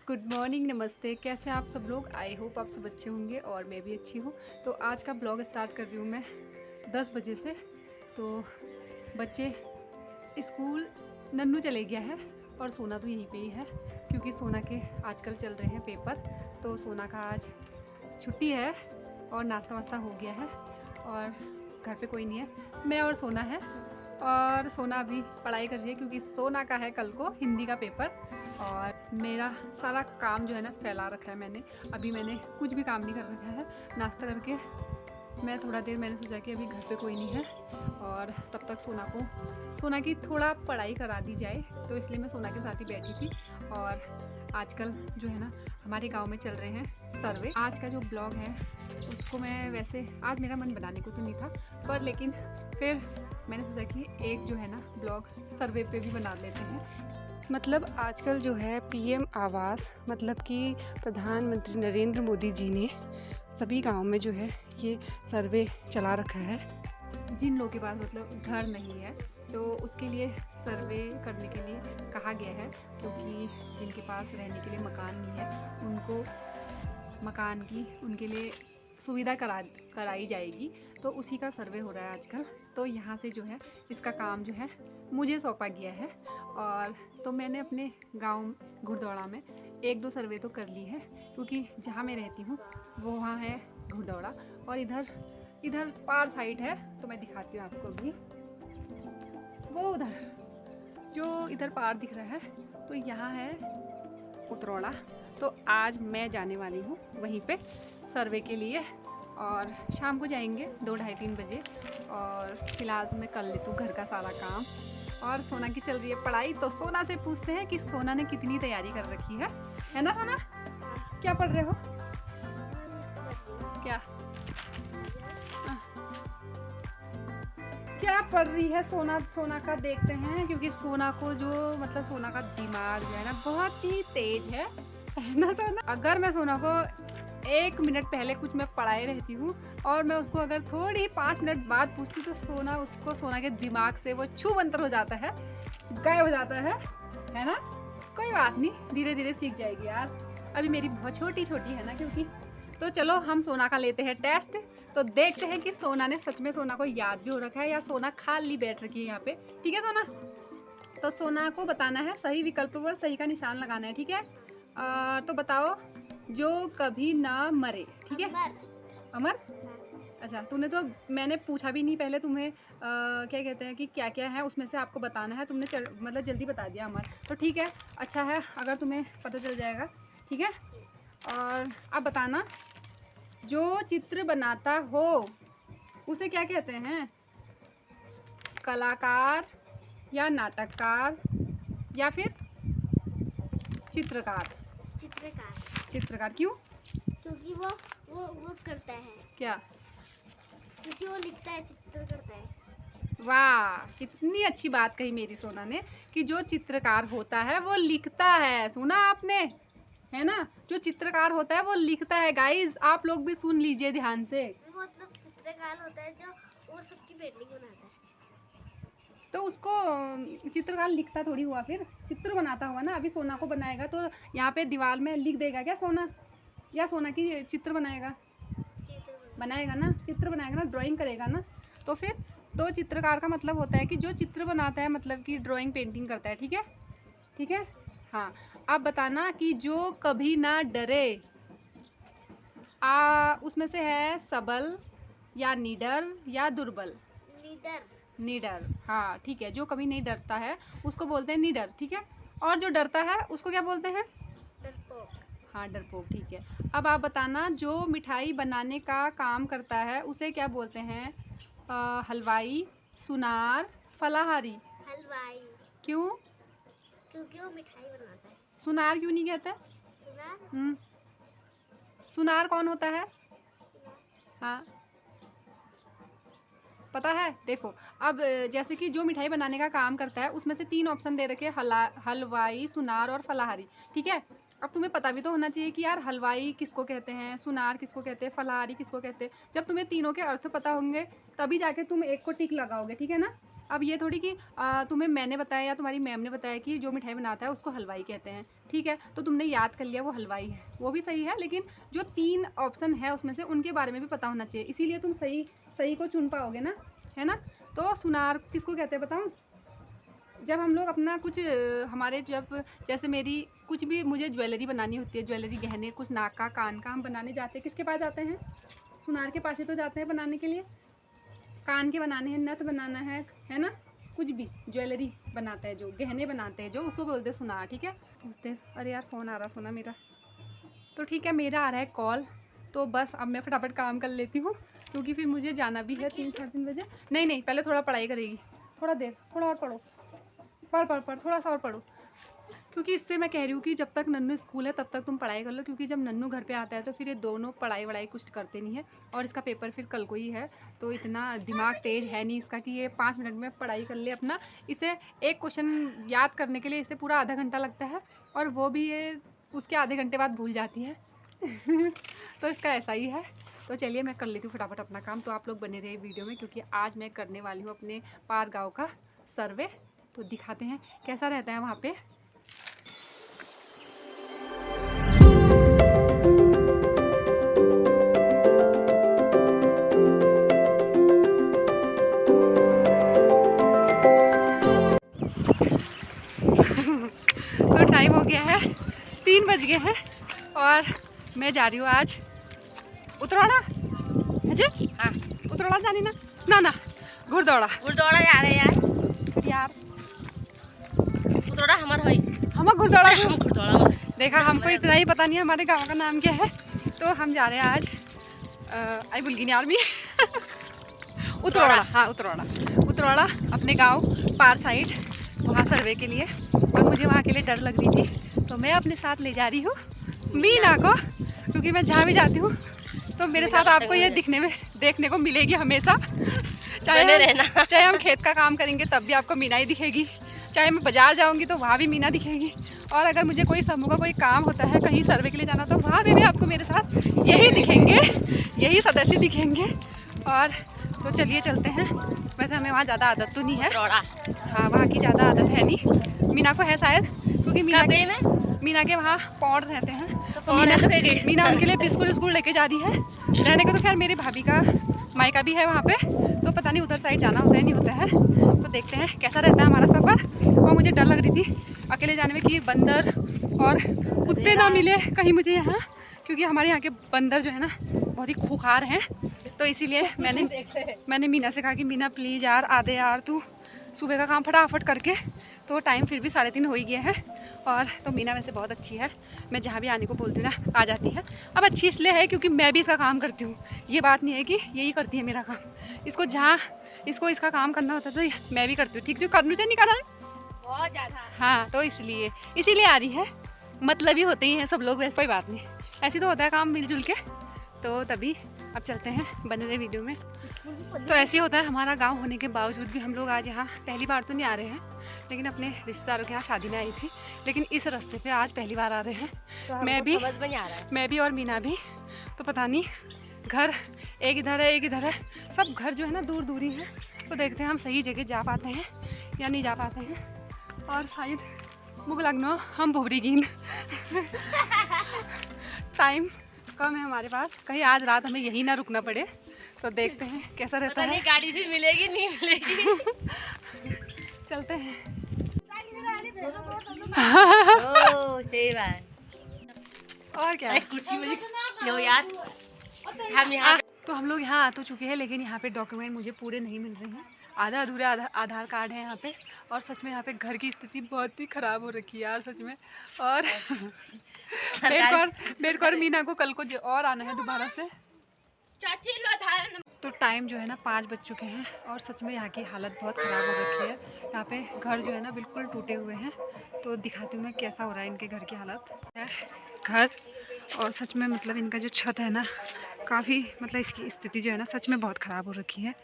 Good morning, नमस्ते। कैसे हैं आप सब लोग? आई होप आप सब अच्छे होंगे और मैं भी अच्छी हूँ। तो आज का ब्लॉग स्टार्ट कर रही हूँ मैं 10 बजे से। तो बच्चे स्कूल, नन्नू चले गया है और सोना तो यहीं पे ही है क्योंकि सोना के आजकल चल रहे हैं पेपर। तो सोना का आज छुट्टी है और नाश्ता वास्ता हो गया है और घर पे कोई नहीं है, मैं और सोना है। और सोना अभी पढ़ाई कर रही है क्योंकि सोना का है कल को हिंदी का पेपर। और मेरा सारा काम जो है ना फैला रखा है मैंने कुछ भी काम नहीं कर रखा है। नाश्ता करके मैं थोड़ा देर मैंने सोचा कि अभी घर पे कोई नहीं है और तब तक सोना की थोड़ा पढ़ाई करा दी जाए, तो इसलिए मैं सोना के साथ ही बैठी थी। और आजकल जो है ना हमारे गांव में चल रहे हैं सर्वे। आज का जो ब्लॉग है उसको मैं वैसे आज मेरा मन बनाने को तो नहीं था, पर लेकिन फिर मैंने सोचा कि एक जो है ना ब्लॉग सर्वे पे भी बना लेते हैं। मतलब आजकल जो है पीएम आवास, मतलब कि प्रधानमंत्री नरेंद्र मोदी जी ने सभी गांव में जो है ये सर्वे चला रखा है। जिन लोगों के पास मतलब घर नहीं है तो उसके लिए सर्वे करने के लिए कहा गया है, क्योंकि जिनके पास रहने के लिए मकान नहीं है उनको मकान की उनके लिए सुविधा कराई जाएगी। तो उसी का सर्वे हो रहा है आजकल। तो यहाँ से जो है इसका काम जो है मुझे सौंपा गया है। और तो मैंने अपने गांव घुड़दौड़ा में एक दो सर्वे तो कर ली है, क्योंकि जहाँ मैं रहती हूँ वो वहाँ है घुड़दौड़ा और इधर पार साइड है। तो मैं दिखाती हूँ आपको भी, वो उधर जो इधर पार दिख रहा है तो यहाँ है उतरौड़ा। तो आज मैं जाने वाली हूँ वहीं पे सर्वे के लिए और शाम को जाएंगे 2-2:30-3 बजे। और फिलहाल तो मैं कर लेती हूँ घर का सारा काम। और सोना की चल रही है पढ़ाई, तो सोना से पूछते हैं कि सोना ने कितनी तैयारी कर रखी है ना सोना? क्या पढ़ रहे हो? क्या क्या पढ़ रही है सोना का देखते हैं, क्योंकि सोना को जो मतलब सोना का दिमाग जो है ना बहुत ही तेज है ना सोना? अगर मैं सोना को 1 मिनट पहले कुछ मैं पढ़ाई रहती हूँ और मैं उसको अगर थोड़ी 5 मिनट बाद पूछती हूँ तो सोना के दिमाग से वो छू मंतर हो जाता है, गायब हो जाता है ना? कोई बात नहीं, धीरे धीरे सीख जाएगी यार। अभी मेरी बहुत छोटी है ना, क्योंकि तो चलो हम सोना का लेते हैं टेस्ट। तो देखते हैं कि सोना ने सच में सोना को याद भी हो रखा है या सोना खाली बैठ रखी है यहाँ पे। ठीक है सोना? तो सोना को बताना है सही विकल्प पर सही का निशान लगाना है। ठीक है? तो बताओ, जो कभी ना मरे। ठीक है? अमर। अच्छा, तूने तो मैंने पूछा भी नहीं पहले तुम्हें क्या कहते हैं कि क्या क्या है उसमें से आपको बताना है, तुमने मतलब जल्दी बता दिया अमर। तो ठीक है, अच्छा है अगर तुम्हें पता चल जाएगा। ठीक है? और अब बताना, जो चित्र बनाता हो उसे क्या कहते हैं? कलाकार या नाटककार या फिर चित्रकार? चित्रकार क्यों? क्योंकि वो करता है। क्या? क्योंकि वो लिखता है, चित्र करता है। वाह, कितनी अच्छी बात कही मेरी सोना ने कि जो चित्रकार होता है वो लिखता है। सुना आपने? है ना? जो चित्रकार होता है वो लिखता है। गाइस आप लोग भी सुन लीजिए ध्यान से। मतलब चित्रकार होता है जो वो सबकी पेंटिंग बनाता है। तो उसको चित्रकार लिखता थोड़ी हुआ, फिर चित्र बनाता हुआ ना। अभी सोना को बनाएगा तो यहाँ पे दीवार में लिख देगा क्या सोना? या सोना की चित्र बनाएगा? बनाएगा ना, चित्र बनाएगा ना, ड्राइंग करेगा ना। तो फिर तो चित्रकार का मतलब होता है कि जो चित्र बनाता है, मतलब कि ड्राइंग पेंटिंग करता है। ठीक है? ठीक है? हाँ। अब बताना कि जो कभी ना डरे, उसमें से है सबल या निडर या दुर्बल? निडर। हाँ ठीक है, जो कभी नहीं डरता है उसको बोलते हैं निडर। ठीक है? और जो डरता है उसको क्या बोलते हैं? डरपोक। हाँ डरपोक। ठीक है, अब आप बताना, जो मिठाई बनाने का काम करता है उसे क्या बोलते हैं? हलवाई, सुनार, फलाहारी? हलवाई। क्यों? क्योंकि वो मिठाई बनाता है। सुनार क्यों नहीं कहते? सुनार। सुनार कौन होता है? हाँ पता है? देखो, अब जैसे कि जो मिठाई बनाने का काम करता है उसमें से 3 ऑप्शन दे रखे हैं, हलवाई, सुनार और फलाहारी। ठीक है? अब तुम्हें पता भी तो होना चाहिए कि यार हलवाई किसको कहते हैं, सुनार किसको कहते हैं, फलाहारी किसको कहते हैं। जब तुम्हें तीनों के अर्थ पता होंगे तभी जाके तुम एक को टिक लगाओगे। ठीक है ना? अब ये थोड़ी कि तुम्हें मैंने बताया या तुम्हारी मैम ने बताया कि जो मिठाई बनाता है उसको हलवाई कहते हैं, ठीक है, तो तुमने याद कर लिया वो हलवाई है, वो भी सही है, लेकिन जो 3 ऑप्शन है उसमें से उनके बारे में भी पता होना चाहिए, इसीलिए तुम सही सही को चुन पाओगे ना, है ना। तो सुनार किसको कहते हैं बताऊँ? जब हम लोग अपना कुछ हमारे जब जैसे मेरी कुछ भी मुझे ज्वेलरी बनानी होती है, ज्वेलरी गहने कुछ नाक का कान का हम बनाने जाते हैं, किसके पास जाते हैं? सुनार के पास ही तो जाते हैं बनाने के लिए। कान के बनाने हैं, नथ बनाना है ना, कुछ भी ज्वेलरी बनाते हैं, जो गहने बनाते हैं जो, उसको बोलते हैं सुनार, ठीक है। पूछते हैं, अरे यार फ़ोन आ रहा सुना मेरा, तो ठीक है मेरा आ रहा है कॉल, तो बस अब मैं फटाफट काम कर लेती हूँ क्योंकि फिर मुझे जाना भी है 3-3:30 बजे। नहीं पहले थोड़ा पढ़ाई करेगी, थोड़ा देर, थोड़ा और पढ़ो, पढ़ थोड़ा सा और पढ़ो, क्योंकि इससे मैं कह रही हूँ कि जब तक नन्नू स्कूल है तब तक तुम पढ़ाई कर लो, क्योंकि जब नन्नू घर पे आता है तो फिर ये दोनों पढ़ाई वढ़ाई कुछ करते नहीं है, और इसका पेपर फिर कल को ही है, तो इतना दिमाग तेज है नहीं इसका कि ये 5 मिनट में पढ़ाई कर ले अपना। इसे एक क्वेश्चन याद करने के लिए इसे पूरा आधा घंटा लगता है, और वो भी ये उसके आधे घंटे बाद भूल जाती है तो इसका ऐसा ही है। तो चलिए मैं कर लेती हूँ फटाफट अपना काम, तो आप लोग बने रहे वीडियो में, क्योंकि आज मैं करने वाली हूँ अपने पार गाँव का सर्वे, तो दिखाते हैं कैसा रहता है वहाँ पे। तो टाइम हो गया है 3 बज गए हैं, और मैं जा रही हूँ आज उतरौड़ा, अजय हाँ उतरौड़ा जानी ना गुरदौड़ा जा रहे हैं यार उतरौड़ा हमार होई हम गुरदौड़ा हम गुरदौड़ा देखा, हमको इतना ही पता नहीं है हमारे गांव का नाम क्या है, तो हम जा रहे हैं आज आई बुल्गिनी आर्मी उतरौड़ा, हाँ उतरौड़ा अपने गांव पार साइड, वहाँ सर्वे के लिए, और मुझे वहाँ के लिए डर लग रही थी, तो मैं अपने साथ ले जा रही हूँ मीना को, क्योंकि मैं जहाँ भी जाती हूँ तो मेरे साथ आपको ये देखने को मिलेगी हमेशा, चाहे हम खेत का काम करेंगे तब भी आपको मीना ही दिखेगी, चाहे मैं बाज़ार जाऊंगी तो वहाँ भी मीना दिखेगी, और अगर मुझे कोई समूह का कोई काम होता है कहीं सर्वे के लिए जाना तो वहाँ पे भी आपको मेरे साथ यही दिखेंगे, यही सदस्य दिखेंगे। और तो चलिए चलते हैं, वैसे हमें वहाँ ज़्यादा आदत तो नहीं है, हाँ वहाँ की ज़्यादा आदत है नहीं, मीना को है शायद, क्योंकि मीना के वहाँ पौड़ रहते हैं, तो मीना उनके लिए बिस्कुट लेके जा रही है, रहने को तो खैर मेरी भाभी का मायका भी है वहाँ पे, तो पता नहीं उधर साइड जाना होता है नहीं होता है, तो देखते हैं कैसा रहता है हमारा सफ़र। और मुझे डर लग रही थी अकेले जाने में कि बंदर और कुत्ते ना मिले कहीं मुझे यहाँ, क्योंकि हमारे यहाँ के बंदर जो है ना बहुत ही खूंखार हैं, तो इसीलिए मैंने मीना से कहा कि मीना प्लीज़ यार आधे यार तू सुबह का काम फटाफट करके, तो टाइम फिर भी 3:30 हो ही गया है, और तो मीना वैसे बहुत अच्छी है, मैं जहाँ भी आने को बोलती हूँ ना आ जाती है। अब अच्छी इसलिए है क्योंकि मैं भी इसका काम करती हूँ, ये बात नहीं है कि यही करती है मेरा काम, इसको जहाँ इसका काम करना होता है तो मैं भी करती हूँ, ठीक जो करने से नहीं करना बहुत ज़्यादा, हाँ तो इसीलिए आ रही है, मतलब ही होते ही हैं सब लोग, वैसे कोई बात नहीं, ऐसे तो होता है काम मिलजुल के, तो तभी अब चलते हैं बने रहे वीडियो में। तो ऐसे होता है हमारा गांव होने के बावजूद भी हम लोग आज यहाँ पहली बार तो नहीं आ रहे हैं, लेकिन अपने रिश्तेदारों के यहाँ शादी में आई थी, लेकिन इस रास्ते पे आज पहली बार आ रहे हैं, तो मैं भी और मीना भी, तो पता नहीं घर एक इधर है, सब घर जो है ना दूर ही है, तो देखते हैं हम सही जगह जा पाते हैं या नहीं जा पाते हैं, और शायद मुझे लगना हम भुवरी गिन टाइम कम है हमारे पास, कहीं आज रात हमें यहीं ना रुकना पड़े, तो देखते हैं कैसा रहता है, गाड़ी भी मिलेगी नहीं मिलेगी चलते हैं सही बात, और क्या कुर्सी में लो यार, हम यहाँ तो हम लोग यहाँ आ तो चुके हैं, लेकिन यहाँ पे डॉक्यूमेंट मुझे पूरे नहीं मिल रहे हैं, आधा अधूरा आधार कार्ड है यहाँ पे, और सच में यहाँ पे घर की स्थिति बहुत ही ख़राब हो रखी है यार सच में, और मेरे को और मीना को कल को और आना है दोबारा से, तो टाइम जो है ना 5 बज चुके हैं, और सच में यहाँ की हालत बहुत ख़राब हो रखी है, यहाँ पे घर जो है ना बिल्कुल टूटे हुए हैं, तो दिखाती हूँ मैं कैसा हो रहा है इनके घर की हालत घर, और सच में मतलब इनका जो छत है ना काफ़ी मतलब इसकी स्थिति जो है ना सच में बहुत ख़राब हो रखी है,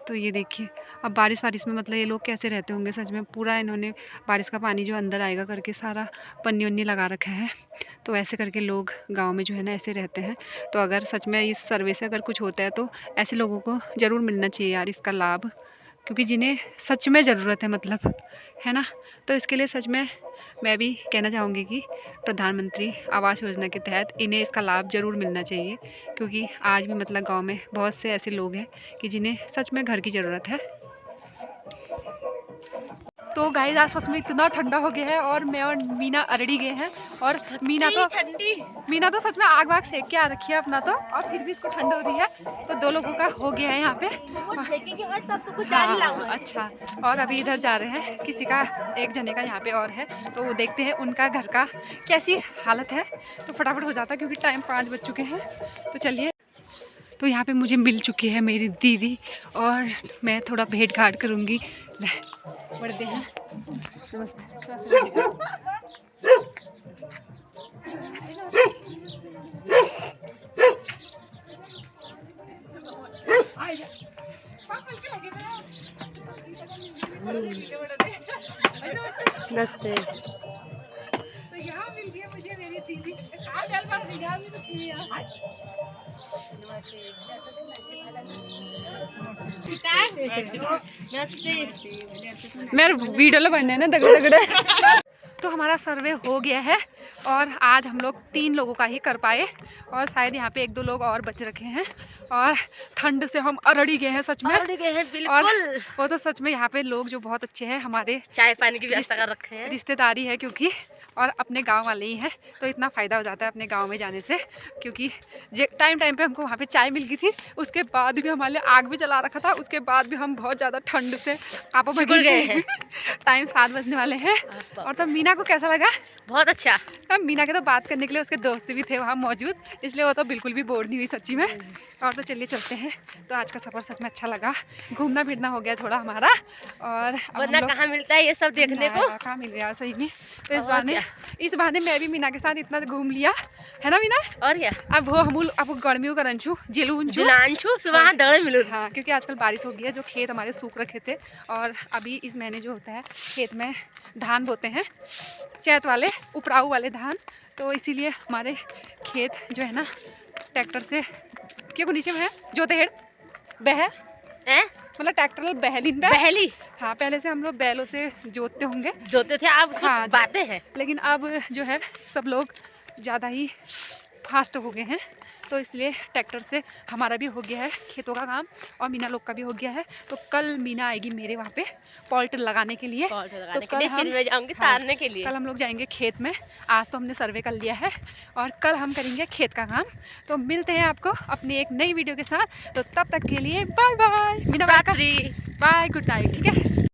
तो ये देखिए अब बारिश में मतलब ये लोग कैसे रहते होंगे, सच में पूरा इन्होंने बारिश का पानी जो अंदर आएगा करके सारा पन्नी उन्नी लगा रखा है, तो ऐसे करके लोग गांव में जो है ना ऐसे रहते हैं, तो अगर सच में इस सर्वे से अगर कुछ होता है तो ऐसे लोगों को ज़रूर मिलना चाहिए यार इसका लाभ, क्योंकि जिन्हें सच में ज़रूरत है, मतलब, है ना। तो इसके लिए सच में मैं भी कहना चाहूँगी कि प्रधानमंत्री आवास योजना के तहत इन्हें इसका लाभ ज़रूर मिलना चाहिए, क्योंकि आज भी मतलब गांव में बहुत से ऐसे लोग हैं कि जिन्हें सच में घर की ज़रूरत है। तो गाइस आज सच में इतना ठंडा हो गया है और मैं और मीना अरड़ी गए हैं और मीना तो सच में आग वाग सेक के आ रखी है अपना तो, और फिर भी इसको ठंड हो रही है। तो 2 लोगों का हो गया है यहाँ पे। हाँ, अच्छा। और अभी इधर जा रहे हैं, किसी का एक जने का यहाँ पे और है, तो वो देखते हैं उनका घर का कैसी हालत है। तो फटाफट हो जाता क्योंकि टाइम 5 बज चुके हैं। तो चलिए। तो यहाँ पे मुझे मिल चुकी है मेरी दीदी और मैं थोड़ा भेंट घाट करूँगी। बढ़ते हैं। नमस्ते। नमस्ते। तो यहाँ मिल गया मुझे मेरी दीदी। मेरे वीडियो बनने ना दगड़े दगड़े। तो हमारा सर्वे हो गया है और आज हम लोग 3 लोगों का ही कर पाए और शायद यहाँ पे 1-2 लोग और बच रखे हैं। और ठंड से हम अरड़ी गए हैं, सच में अरड़ी गए हैं बिल्कुल। और वो तो सच में यहाँ पे लोग जो बहुत अच्छे हैं, हमारे चाय पानी की व्यवस्था कर रखे हैं, रिश्तेदारी है क्योंकि, और अपने गांव वाले ही हैं, तो इतना फ़ायदा हो जाता है अपने गांव में जाने से। क्योंकि टाइम पे हमको वहाँ पे चाय मिल गई थी, उसके बाद भी हमारे लिए आग भी जला रखा था, उसके बाद भी हम बहुत ज़्यादा ठंड से आपो बगल गए हैं। टाइम 7 बजने वाले हैं। और तब मीना को कैसा लगा? बहुत अच्छा। अब मीना के तो बात करने के लिए उसके दोस्त भी थे वहाँ मौजूद, इसलिए वो तो बिल्कुल भी बोर नहीं हुई सच्ची में। और तो चलिए चलते हैं। तो आज का सफ़र सच में अच्छा लगा, घूमना फिरना हो गया थोड़ा हमारा। और वरना कहाँ मिलता है ये सब देखने को, कहाँ मिल गया सही में। तो इस बहाने मैं भी मीना के साथ इतना घूम लिया है ना मीना। और क्या, अब वो हमूल अब गर्मियों का रंचू जिलांचू फिर वहाँ दड़े मिलो। हाँ, क्योंकि आजकल बारिश हो गई है, जो खेत हमारे सूख रखे थे और अभी इस महीने जो होता है खेत में धान बोते हैं, चैत वाले उपराऊ वाले धान। तो इसीलिए हमारे खेत जो है ना ट्रैक्टर से क्यों नीचे में है जोते हेड बह मतलब ट्रैक्टर बहली। हाँ, पहले से हम लोग बैलों से जोतते होंगे, जोते थे, अब हाँ बातें हैं। लेकिन अब जो है सब लोग ज़्यादा ही फास्ट हो गए हैं, तो इसलिए ट्रैक्टर से हमारा भी हो गया है खेतों का काम और मीना लोग का भी हो गया है। तो कल मीना आएगी मेरे वहाँ पे पॉल्ट लगाने के लिए। तो कल फिर मैं जाऊंगी तारने के लिए। कल हम लोग जाएंगे खेत में। आज तो हमने सर्वे कर लिया है और कल हम करेंगे खेत का काम। तो मिलते हैं आपको अपनी एक नई वीडियो के साथ। तो तब तक के लिए bye bye Meena, bye, good night, ठीक है।